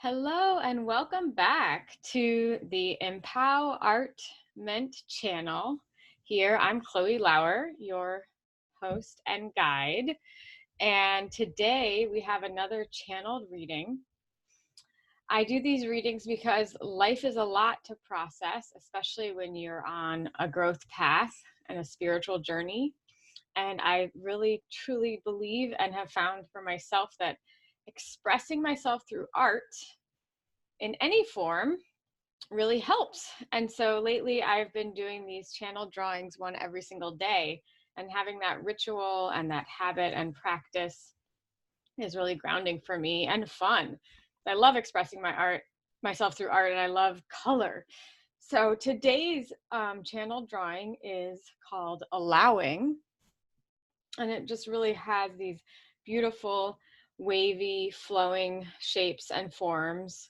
Hello and welcome back to the Empow Art Mint channel. Here, I'm Chloe Lauer, your host and guide. And today we have another channeled reading. I do these readings because life is a lot to process, especially when you're on a growth path and a spiritual journey. And I really, truly believe and have found for myself that expressing myself through art in any form really helps. And so lately I've been doing these channel drawings one every single day, and having that ritual and that habit and practice is really grounding for me and fun. I love expressing myself through art, and I love color. So today's channel drawing is called Allowing, and it just really has these beautiful wavy flowing shapes and forms,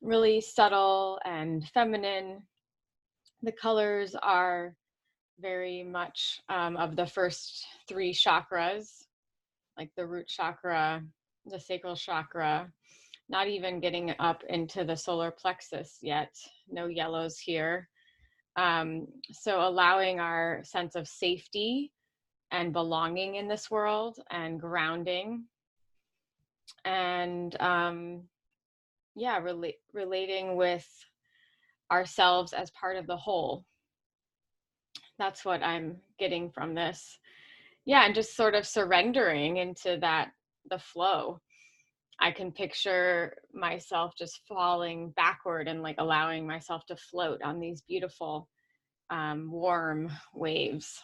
really subtle and feminine. The colors are very much of the first three chakras, like the root chakra, the sacral chakra, not even getting up into the solar plexus yet. No yellows here. So allowing our sense of safety and belonging in this world and grounding, and relating with ourselves as part of the whole. That's what I'm getting from this. Yeah, and just sort of surrendering into the flow. I can picture myself just falling backward and like allowing myself to float on these beautiful warm waves.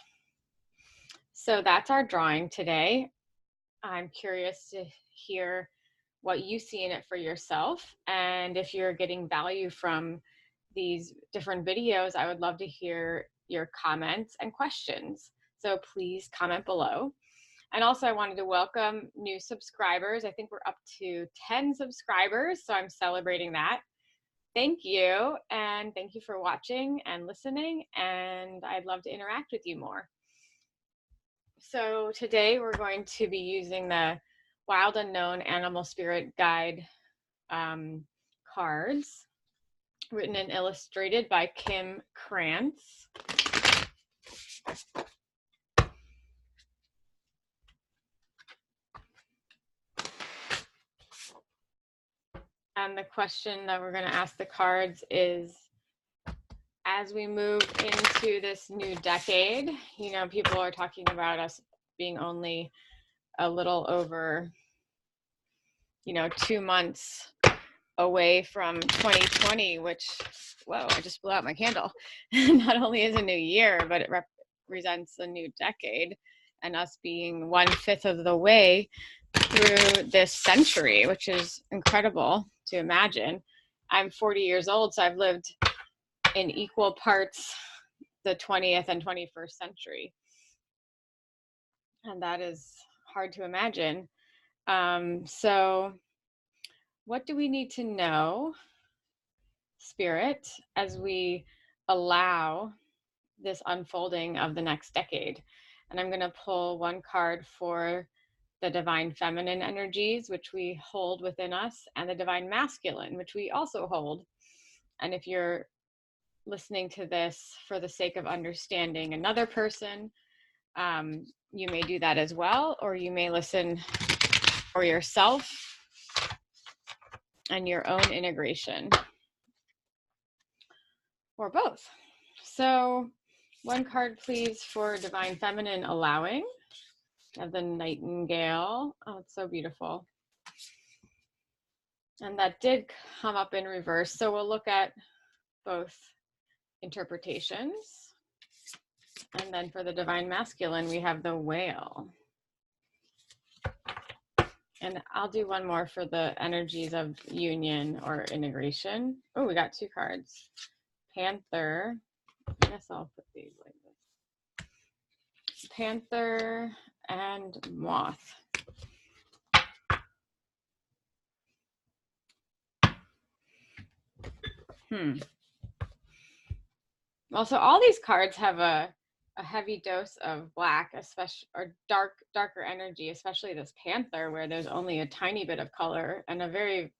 So that's our drawing today. I'm curious to hear what you see in it for yourself. And if you're getting value from these different videos, I would love to hear your comments and questions. So please comment below. And also I wanted to welcome new subscribers. I think we're up to 10 subscribers, so I'm celebrating that. Thank you, and thank you for watching and listening, and I'd love to interact with you more. So today we're going to be using the Wild Unknown Animal Spirit Guide cards, written and illustrated by Kim Krantz. And the question that we're going to ask the cards is, as we move into this new decade, you know, people are talking about us being only a little over, 2 months away from 2020, which, whoa, I just blew out my candle. Not only is a new year, but it represents a new decade, and us being 1/5 of the way through this century, which is incredible to imagine. I'm 40 years old, so I've lived in equal parts the 20th and 21st century. And that is hard to imagine. So what do we need to know, Spirit, as we allow this unfolding of the next decade? And I'm going to pull one card for the divine feminine energies, which we hold within us, and the divine masculine, which we also hold. And if you're listening to this for the sake of understanding another person, you may do that as well, or you may listen for yourself and your own integration, or both. So one card, please, for divine feminine, allowing. I have the nightingale. Oh, it's so beautiful. And that did come up in reverse. So we'll look at both interpretations. And then for the divine masculine, we have the whale. And I'll do one more for the energies of union or integration. Oh, we got two cards. Panther. I guess I'll put these like this. Panther and moth. Also, all these cards have a heavy dose of black, especially, or darker energy, especially this panther, where there's only a tiny bit of color, and a very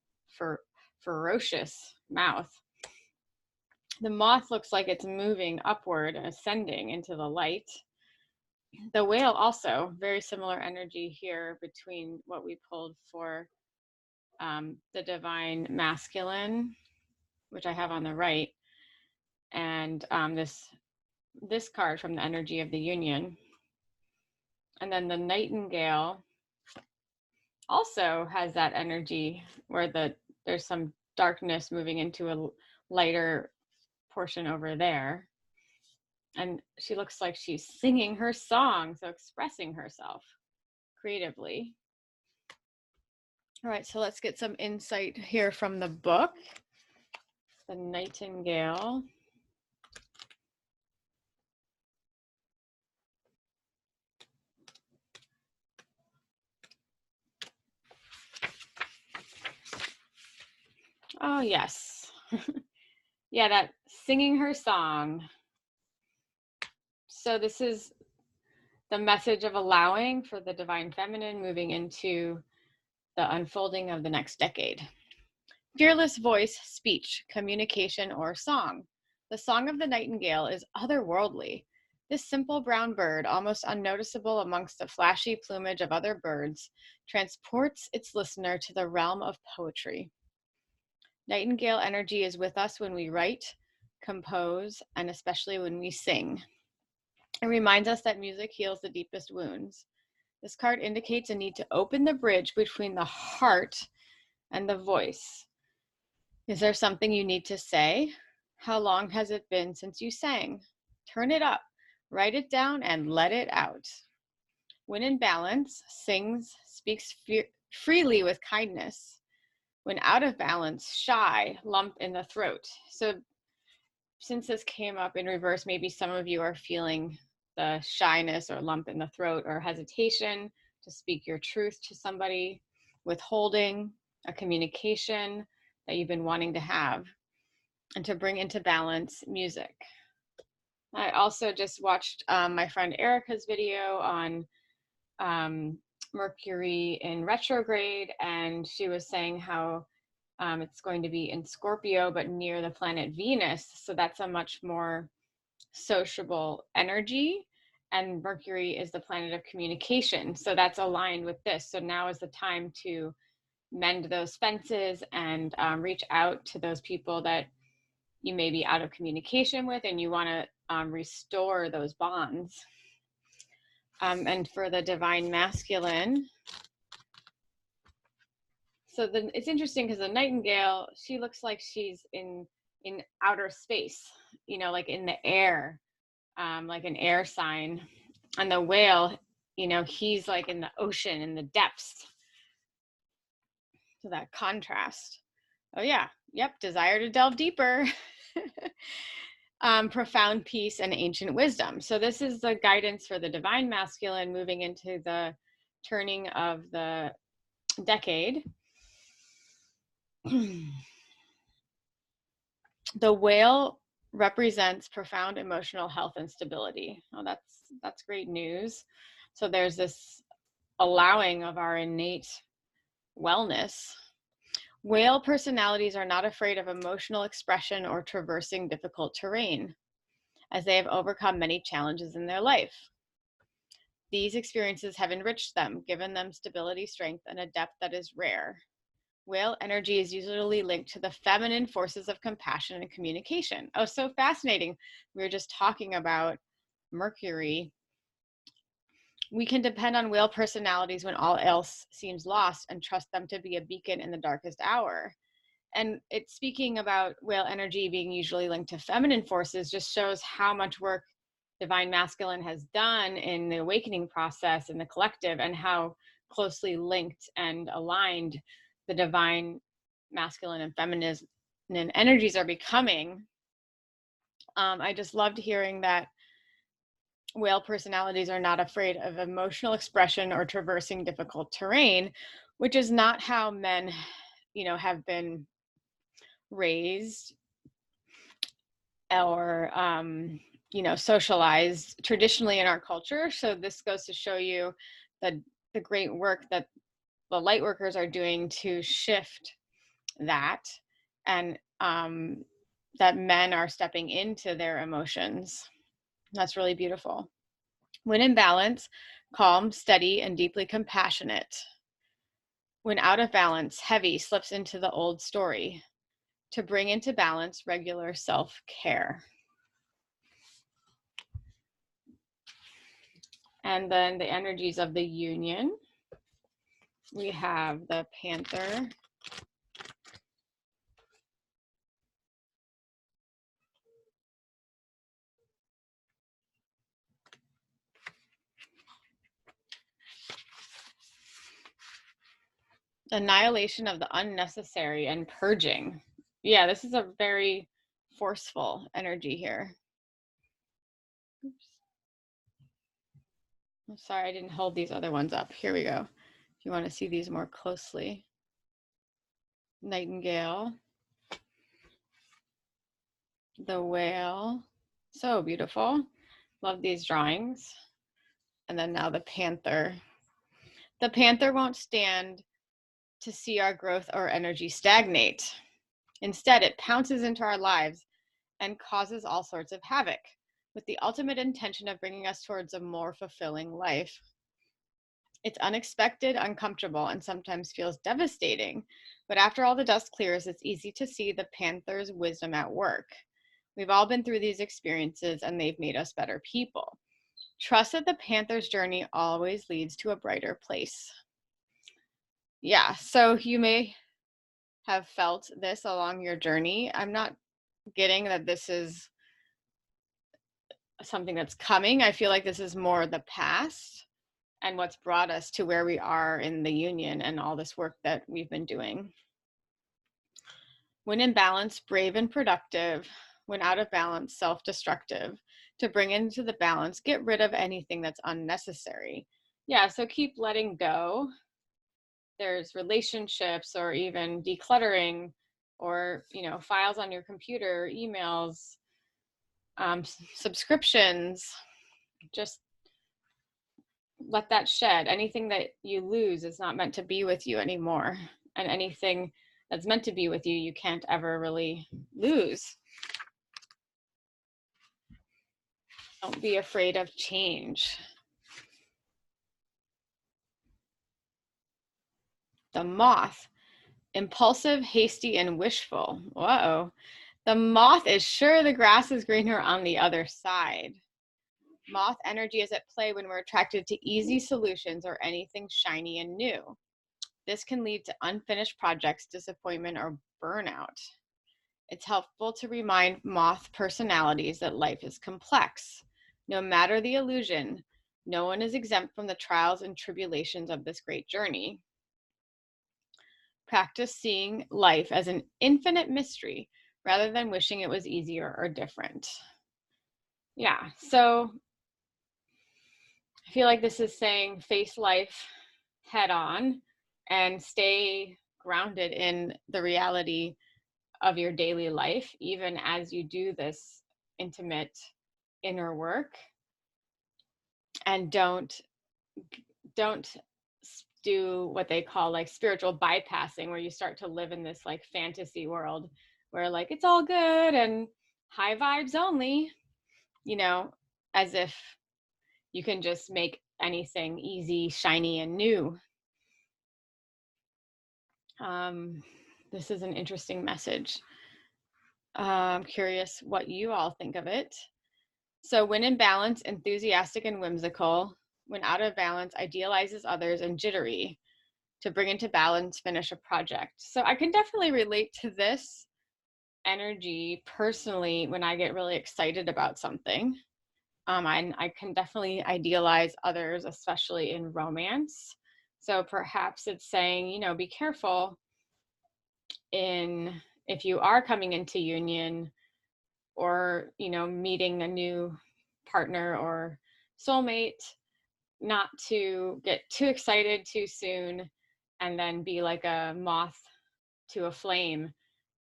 ferocious mouth. The moth looks like it's moving upward, ascending into the light. The whale also, very similar energy here between what we pulled for the divine masculine, which I have on the right, and this card from the energy of the union. And then the nightingale also has that energy where there's some darkness moving into a lighter portion over there. And she looks like she's singing her song, so expressing herself creatively. All right, so let's get some insight here from the book. The Nightingale. Oh, yes. Yeah, that singing her song. So this is the message of allowing for the divine feminine moving into the unfolding of the next decade. Fearless voice, speech, communication, or song. The song of the nightingale is otherworldly. This simple brown bird, almost unnoticeable amongst the flashy plumage of other birds, transports its listener to the realm of poetry. Nightingale energy is with us when we write, compose, and especially when we sing. It reminds us that music heals the deepest wounds. This card indicates a need to open the bridge between the heart and the voice. Is there something you need to say? How long has it been since you sang? Turn it up, write it down, and let it out. When in balance, sings, speaks freely with kindness. When out of balance, shy, lump in the throat. So since this came up in reverse, maybe some of you are feeling the shyness or lump in the throat or hesitation to speak your truth to somebody, withholding a communication that you've been wanting to have, and to bring into balance music. I also just watched my friend Erica's video on Mercury in retrograde, and she was saying how it's going to be in Scorpio, but near the planet Venus. So that's a much more sociable energy. And Mercury is the planet of communication. So that's aligned with this. So now is the time to mend those fences and reach out to those people that you may be out of communication with, and you want to restore those bonds. And for the divine masculine, so then it's interesting because the nightingale, she looks like she's in outer space, you know, like in the air, like an air sign. And the whale, you know, he's like in the ocean, in the depths. So that contrast. Oh yeah, yep, desire to delve deeper. Profound peace and ancient wisdom. So this is the guidance for the divine masculine moving into the turning of the decade. The whale represents profound emotional health and stability. Oh, that's great news. So there's this allowing of our innate wellness. Whale personalities are not afraid of emotional expression or traversing difficult terrain, as they have overcome many challenges in their life. These experiences have enriched them, given them stability, strength, and a depth that is rare. Whale energy is usually linked to the feminine forces of compassion and communication. Oh, so fascinating. We were just talking about Mercury. We can depend on whale personalities when all else seems lost and trust them to be a beacon in the darkest hour. And it's speaking about whale energy being usually linked to feminine forces just shows how much work divine masculine has done in the awakening process in the collective, and how closely linked and aligned the divine masculine and feminine energies are becoming. I just loved hearing that whale personalities are not afraid of emotional expression or traversing difficult terrain, which is not how men, you know, have been raised or you know, socialized traditionally in our culture. So this goes to show you the great work that the light workers are doing to shift that, and that men are stepping into their emotions. That's really beautiful. When in balance, calm, steady, and deeply compassionate. When out of balance, heavy slips into the old story. To bring into balance, regular self-care. And then the energies of the union. We have the Panther, annihilation of the unnecessary and purging. Yeah, this is a very forceful energy here. Oops. I'm sorry, I didn't hold these other ones up. Here we go. If you want to see these more closely. Nightingale. The whale. So beautiful. Love these drawings. And then now the panther. The panther won't stand to see our growth or energy stagnate. Instead, it pounces into our lives and causes all sorts of havoc, with the ultimate intention of bringing us towards a more fulfilling life. It's unexpected, uncomfortable, and sometimes feels devastating. But after all the dust clears, it's easy to see the panther's wisdom at work. We've all been through these experiences, and they've made us better people. Trust that the panther's journey always leads to a brighter place. Yeah, so you may have felt this along your journey. I'm not getting that this is something that's coming. I feel like this is more the past and what's brought us to where we are in the union and all this work that we've been doing. When in balance, brave and productive. When out of balance, self-destructive. To bring into the balance, get rid of anything that's unnecessary. Yeah, so keep letting go. There's relationships or even decluttering or, files on your computer, emails, subscriptions. Just let that shed. Anything that you lose is not meant to be with you anymore. And anything that's meant to be with you, you can't ever really lose. Don't be afraid of change. The moth, impulsive, hasty, and wishful. Whoa. The moth is sure the grass is greener on the other side. Moth energy is at play when we're attracted to easy solutions or anything shiny and new. This can lead to unfinished projects, disappointment, or burnout. It's helpful to remind moth personalities that life is complex. No matter the illusion, no one is exempt from the trials and tribulations of this great journey. Practice seeing life as an infinite mystery rather than wishing it was easier or different. Yeah, so I feel like this is saying face life head on and stay grounded in the reality of your daily life, even as you do this intimate inner work. And don't do what they call like spiritual bypassing, where you start to live in this like fantasy world where like it's all good and high vibes only, as if you can just make anything easy, shiny, and new. This is an interesting message. I'm curious what you all think of it. So when in balance, enthusiastic and whimsical. When out of balance, idealizes others and jittery. To bring into balance, finish a project. So I can definitely relate to this energy personally when I get really excited about something. I can definitely idealize others, especially in romance. So perhaps it's saying, be careful if you are coming into union or, meeting a new partner or soulmate, not to get too excited too soon and then be like a moth to a flame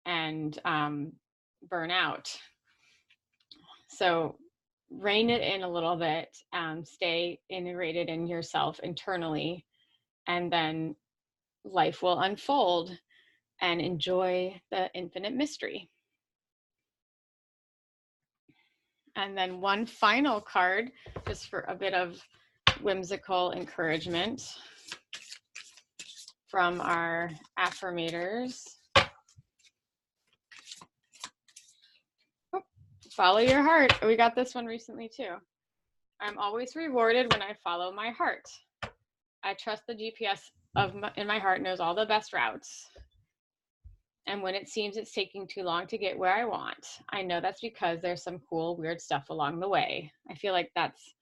and burn out. So rein it in a little bit, stay integrated in yourself internally, and then life will unfold. and enjoy the infinite mystery. And then one final card, just for a bit of whimsical encouragement from our affirmators. Oh, follow your heart. We got this one recently too. I'm always rewarded when I follow my heart. I trust the GPS in my heart knows all the best routes. And when it seems it's taking too long to get where I want, I know that's because there's some cool, weird stuff along the way. I feel like that's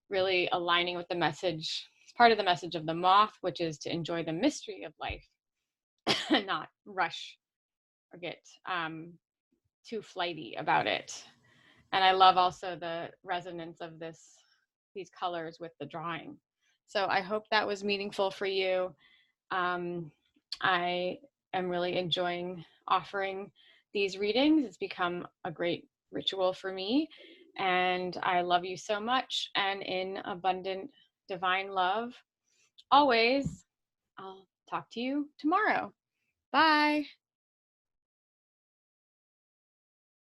really aligning with the message. It's part of the message of the moth, which is to enjoy the mystery of life and not rush or get too flighty about it. And I love also the resonance of these colors with the drawing. So I hope that was meaningful for you. I am really enjoying offering these readings. It's become a great ritual for me. And I love you so much. And in abundant divine love, always, I'll talk to you tomorrow. Bye.